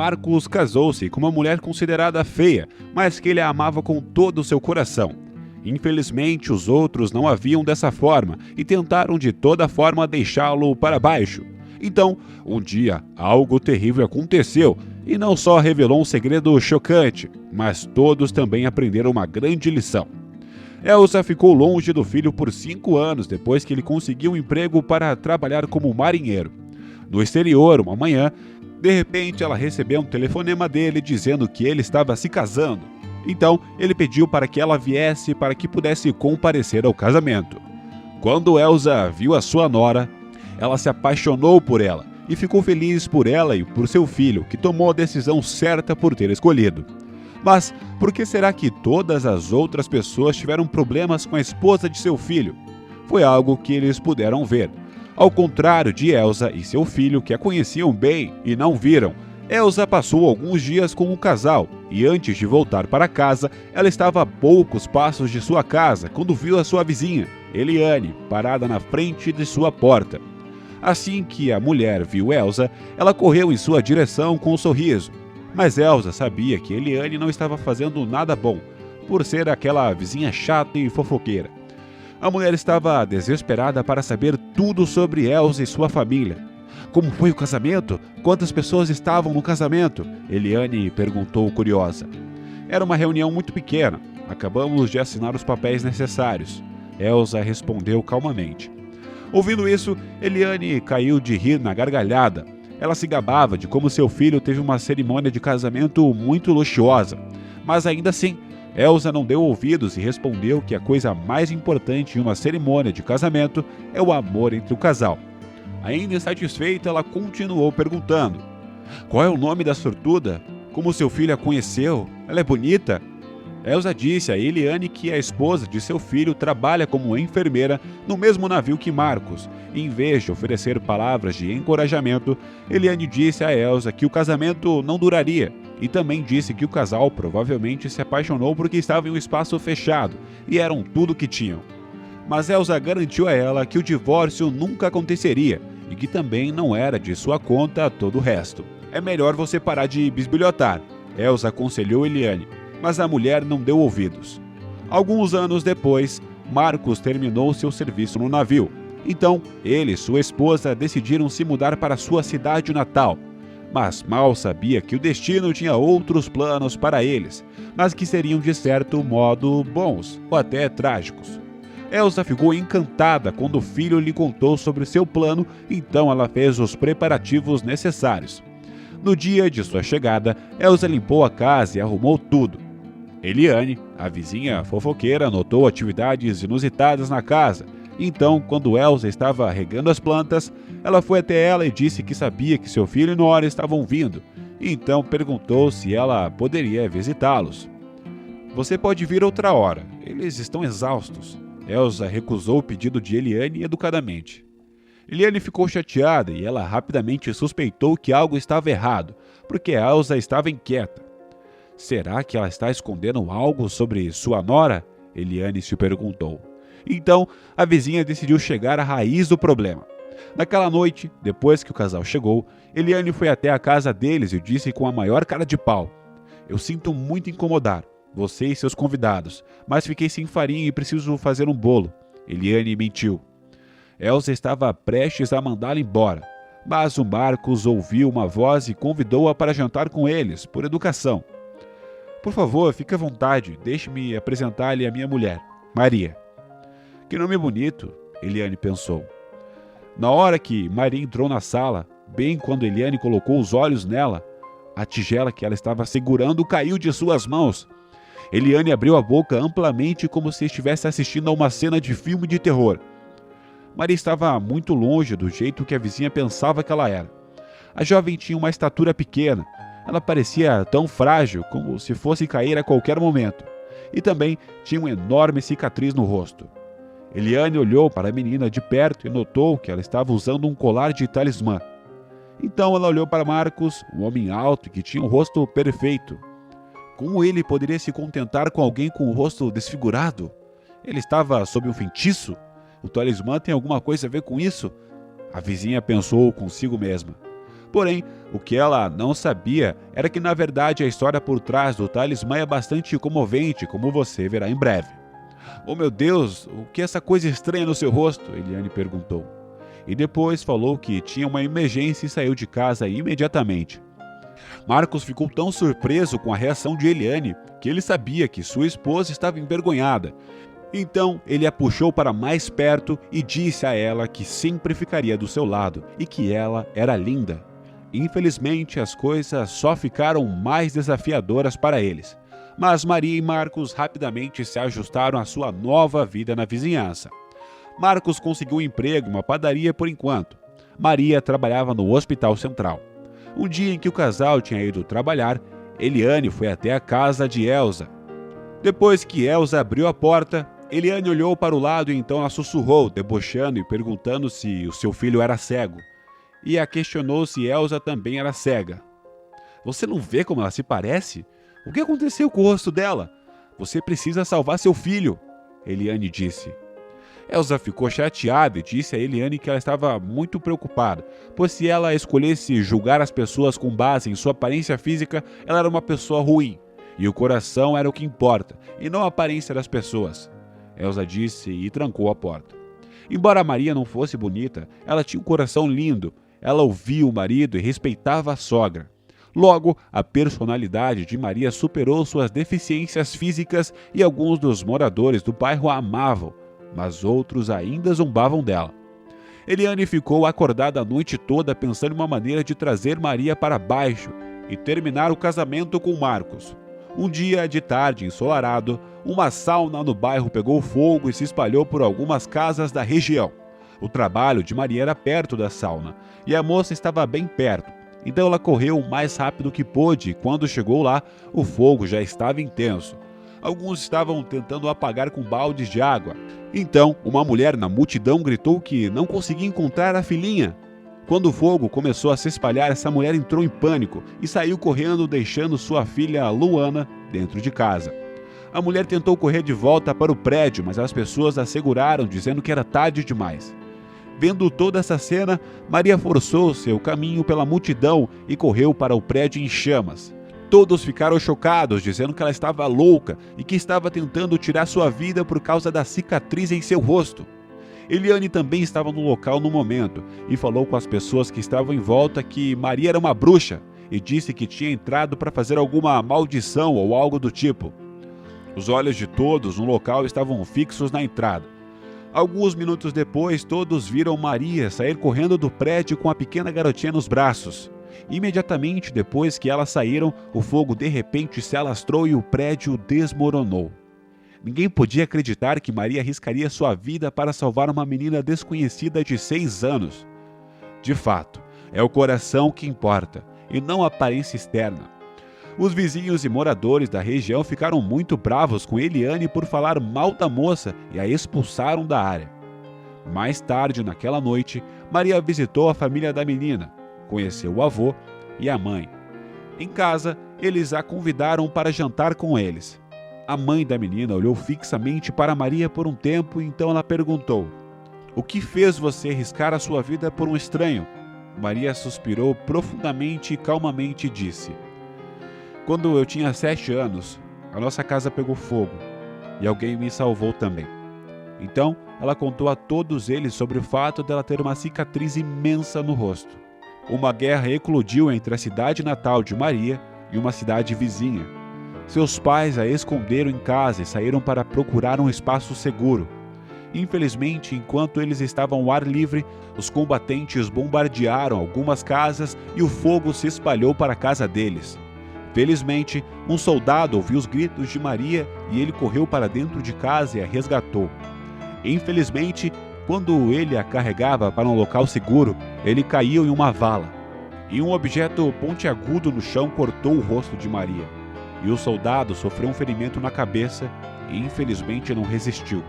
Marcos casou-se com uma mulher considerada feia, mas que ele a amava com todo o seu coração. Infelizmente, os outros não a viam dessa forma e tentaram de toda forma deixá-lo para baixo. Então, um dia, algo terrível aconteceu e não só revelou um segredo chocante, mas todos também aprenderam uma grande lição. Elsa ficou longe do filho por 5 anos depois que ele conseguiu um emprego para trabalhar como marinheiro. No exterior, uma manhã, de repente ela recebeu um telefonema dele dizendo que ele estava se casando. Então, ele pediu para que ela viesse para que pudesse comparecer ao casamento. Quando Elsa viu a sua nora, ela se apaixonou por ela e ficou feliz por ela e por seu filho, que tomou a decisão certa por ter escolhido. Mas por que será que todas as outras pessoas tiveram problemas com a esposa de seu filho? Foi algo que eles puderam ver. Ao contrário de Elsa e seu filho, que a conheciam bem e não viram, Elsa passou alguns dias com o casal e antes de voltar para casa, ela estava a poucos passos de sua casa quando viu a sua vizinha, Eliane, parada na frente de sua porta. Assim que a mulher viu Elsa, ela correu em sua direção com um sorriso. Mas Elsa sabia que Eliane não estava fazendo nada bom, por ser aquela vizinha chata e fofoqueira. A mulher estava desesperada para saber tudo sobre Elsa e sua família. Como foi o casamento? Quantas pessoas estavam no casamento? Eliane perguntou curiosa. Era uma reunião muito pequena. Acabamos de assinar os papéis necessários. Elsa respondeu calmamente. Ouvindo isso, Eliane caiu de rir na gargalhada. Ela se gabava de como seu filho teve uma cerimônia de casamento muito luxuosa. Mas ainda assim, Elsa não deu ouvidos e respondeu que a coisa mais importante em uma cerimônia de casamento é o amor entre o casal. Ainda insatisfeita, ela continuou perguntando: qual é o nome da sortuda? Como seu filho a conheceu? Ela é bonita? Elsa disse a Eliane que a esposa de seu filho trabalha como enfermeira no mesmo navio que Marcos. Em vez de oferecer palavras de encorajamento, Eliane disse a Elsa que o casamento não duraria e também disse que o casal provavelmente se apaixonou porque estava em um espaço fechado e eram tudo que tinham. Mas Elsa garantiu a ela que o divórcio nunca aconteceria e que também não era de sua conta todo o resto. É melhor você parar de bisbilhotar, Elsa aconselhou Eliane. Mas a mulher não deu ouvidos. Alguns anos depois, Marcos terminou seu serviço no navio. Então, ele e sua esposa decidiram se mudar para sua cidade natal. Mas mal sabia que o destino tinha outros planos para eles, mas que seriam de certo modo bons ou até trágicos. Elsa ficou encantada quando o filho lhe contou sobre seu plano, então ela fez os preparativos necessários. No dia de sua chegada, Elsa limpou a casa e arrumou tudo. Eliane, a vizinha fofoqueira, notou atividades inusitadas na casa. Então, quando Elsa estava regando as plantas, ela foi até ela e disse que sabia que seu filho e nora estavam vindo. Então perguntou se ela poderia visitá-los. Você pode vir outra hora, eles estão exaustos. Elsa recusou o pedido de Eliane educadamente. Eliane ficou chateada e ela rapidamente suspeitou que algo estava errado, porque Elsa estava inquieta. Será que ela está escondendo algo sobre sua nora? Eliane se perguntou. Então, a vizinha decidiu chegar à raiz do problema. Naquela noite, depois que o casal chegou, Eliane foi até a casa deles e disse com a maior cara de pau: eu sinto muito incomodar você e seus convidados, mas fiquei sem farinha e preciso fazer um bolo. Eliane mentiu. Elsa estava prestes a mandá-la embora, mas o Marcos ouviu uma voz e convidou-a para jantar com eles, por educação. Por favor, fique à vontade, deixe-me apresentar-lhe a minha mulher, Maria. Que nome bonito, Eliane pensou. Na hora que Maria entrou na sala, bem quando Eliane colocou os olhos nela, a tigela que ela estava segurando caiu de suas mãos. Eliane abriu a boca amplamente como se estivesse assistindo a uma cena de filme de terror. Maria estava muito longe do jeito que a vizinha pensava que ela era. A jovem tinha uma estatura pequena. Ela parecia tão frágil como se fosse cair a qualquer momento. E também tinha uma enorme cicatriz no rosto. Eliane olhou para a menina de perto e notou que ela estava usando um colar de talismã. Então ela olhou para Marcos, um homem alto que tinha um rosto perfeito. Como ele poderia se contentar com alguém com o rosto desfigurado? Ele estava sob um feitiço? O talismã tem alguma coisa a ver com isso? A vizinha pensou consigo mesma. Porém, o que ela não sabia era que, na verdade, a história por trás do talismã é bastante comovente, como você verá em breve. "Oh meu Deus, o que é essa coisa estranha no seu rosto?" Eliane perguntou. E depois falou que tinha uma emergência e saiu de casa imediatamente. Marcos ficou tão surpreso com a reação de Eliane que ele sabia que sua esposa estava envergonhada. Então ele a puxou para mais perto e disse a ela que sempre ficaria do seu lado e que ela era linda. Infelizmente, as coisas só ficaram mais desafiadoras para eles. Mas Maria e Marcos rapidamente se ajustaram à sua nova vida na vizinhança. Marcos conseguiu um emprego em uma padaria por enquanto. Maria trabalhava no Hospital Central. Um dia em que o casal tinha ido trabalhar, Eliane foi até a casa de Elsa. Depois que Elsa abriu a porta, Eliane olhou para o lado e então ela sussurrou, debochando e perguntando se o seu filho era cego. E a questionou se Elsa também era cega. "Você não vê como ela se parece? O que aconteceu com o rosto dela? Você precisa salvar seu filho", Eliane disse. Elsa ficou chateada e disse a Eliane que ela estava muito preocupada, pois se ela escolhesse julgar as pessoas com base em sua aparência física, ela era uma pessoa ruim, e o coração era o que importa, e não a aparência das pessoas. Elsa disse e trancou a porta. Embora Maria não fosse bonita, ela tinha um coração lindo, ela ouvia o marido e respeitava a sogra. Logo, a personalidade de Maria superou suas deficiências físicas e alguns dos moradores do bairro a amavam, mas outros ainda zombavam dela. Eliane ficou acordada a noite toda pensando em uma maneira de trazer Maria para baixo e terminar o casamento com Marcos. Um dia de tarde ensolarado, uma sauna no bairro pegou fogo e se espalhou por algumas casas da região. O trabalho de Maria era perto da sauna e a moça estava bem perto, então ela correu o mais rápido que pôde e quando chegou lá, o fogo já estava intenso. Alguns estavam tentando apagar com baldes de água. Então, uma mulher na multidão gritou que não conseguia encontrar a filhinha. Quando o fogo começou a se espalhar, essa mulher entrou em pânico e saiu correndo, deixando sua filha Luana dentro de casa. A mulher tentou correr de volta para o prédio, mas as pessoas a seguraram, dizendo que era tarde demais. Vendo toda essa cena, Maria forçou seu caminho pela multidão e correu para o prédio em chamas. Todos ficaram chocados, dizendo que ela estava louca e que estava tentando tirar sua vida por causa da cicatriz em seu rosto. Eliane também estava no local no momento e falou com as pessoas que estavam em volta que Maria era uma bruxa e disse que tinha entrado para fazer alguma maldição ou algo do tipo. Os olhos de todos no local estavam fixos na entrada. Alguns minutos depois, todos viram Maria sair correndo do prédio com a pequena garotinha nos braços. Imediatamente depois que elas saíram, o fogo de repente se alastrou e o prédio desmoronou. Ninguém podia acreditar que Maria arriscaria sua vida para salvar uma menina desconhecida de 6 anos. De fato, é o coração que importa, e não a aparência externa. Os vizinhos e moradores da região ficaram muito bravos com Eliane por falar mal da moça e a expulsaram da área. Mais tarde, naquela noite, Maria visitou a família da menina, conheceu o avô e a mãe. Em casa, eles a convidaram para jantar com eles. A mãe da menina olhou fixamente para Maria por um tempo e então ela perguntou: "O que fez você arriscar a sua vida por um estranho?" Maria suspirou profundamente e calmamente disse: "Quando eu tinha 7 anos, a nossa casa pegou fogo e alguém me salvou também." Então, ela contou a todos eles sobre o fato dela ter uma cicatriz imensa no rosto. Uma guerra eclodiu entre a cidade natal de Maria e uma cidade vizinha. Seus pais a esconderam em casa e saíram para procurar um espaço seguro. Infelizmente, enquanto eles estavam ao ar livre, os combatentes bombardearam algumas casas e o fogo se espalhou para a casa deles. Felizmente, um soldado ouviu os gritos de Maria e ele correu para dentro de casa e a resgatou. Infelizmente, quando ele a carregava para um local seguro, ele caiu em uma vala. E um objeto pontiagudo no chão cortou o rosto de Maria. E o soldado sofreu um ferimento na cabeça e infelizmente não resistiu.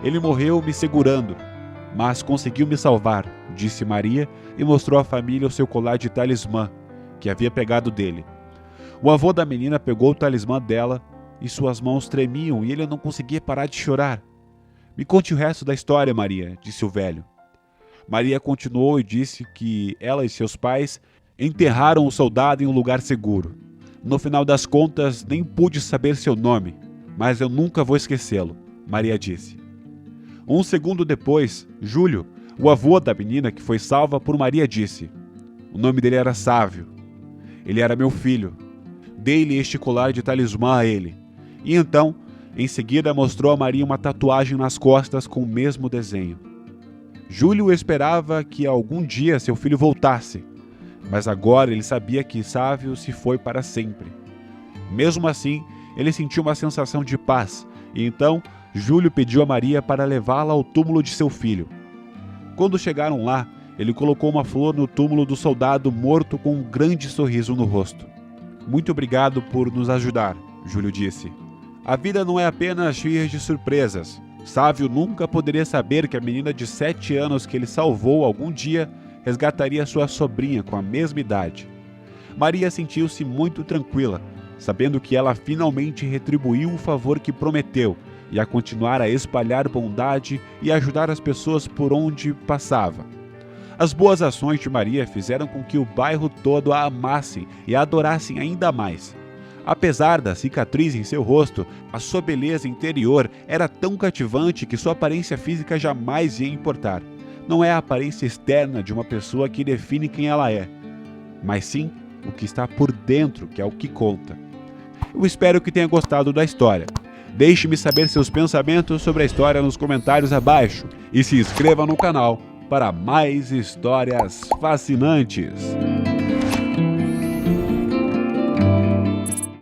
Ele morreu me segurando, mas conseguiu me salvar, disse Maria e mostrou à família o seu colar de talismã, que havia pegado dele. O avô da menina pegou o talismã dela e suas mãos tremiam e ele não conseguia parar de chorar. "Me conte o resto da história, Maria", disse o velho. Maria continuou e disse que ela e seus pais Enterraram o soldado em um lugar seguro. No final das contas, nem pude saber seu nome, mas eu nunca vou esquecê-lo, Maria disse. Um segundo depois, Júlio, o avô da menina que foi salva por Maria, disse: o nome dele era Sávio. Ele era meu filho. Dei-lhe este colar de talismã a ele. E então, em seguida, mostrou a Maria uma tatuagem nas costas com o mesmo desenho. Júlio esperava que algum dia seu filho voltasse, mas agora ele sabia que Sávio se foi para sempre. Mesmo assim, ele sentiu uma sensação de paz, e então Júlio pediu a Maria para levá-la ao túmulo de seu filho. Quando chegaram lá, ele colocou uma flor no túmulo do soldado morto com um grande sorriso no rosto. Muito obrigado por nos ajudar, Júlio disse. A vida não é apenas cheia de surpresas. Sávio nunca poderia saber que a menina de 7 anos que ele salvou algum dia resgataria sua sobrinha com a mesma idade. Maria sentiu-se muito tranquila, sabendo que ela finalmente retribuiu o favor que prometeu e a continuar a espalhar bondade e ajudar as pessoas por onde passava. As boas ações de Maria fizeram com que o bairro todo a amassem e a adorassem ainda mais. Apesar da cicatriz em seu rosto, a sua beleza interior era tão cativante que sua aparência física jamais ia importar. Não é a aparência externa de uma pessoa que define quem ela é, mas sim o que está por dentro, que é o que conta. Eu espero que tenha gostado da história. Deixe-me saber seus pensamentos sobre a história nos comentários abaixo e se inscreva no canal para mais histórias fascinantes.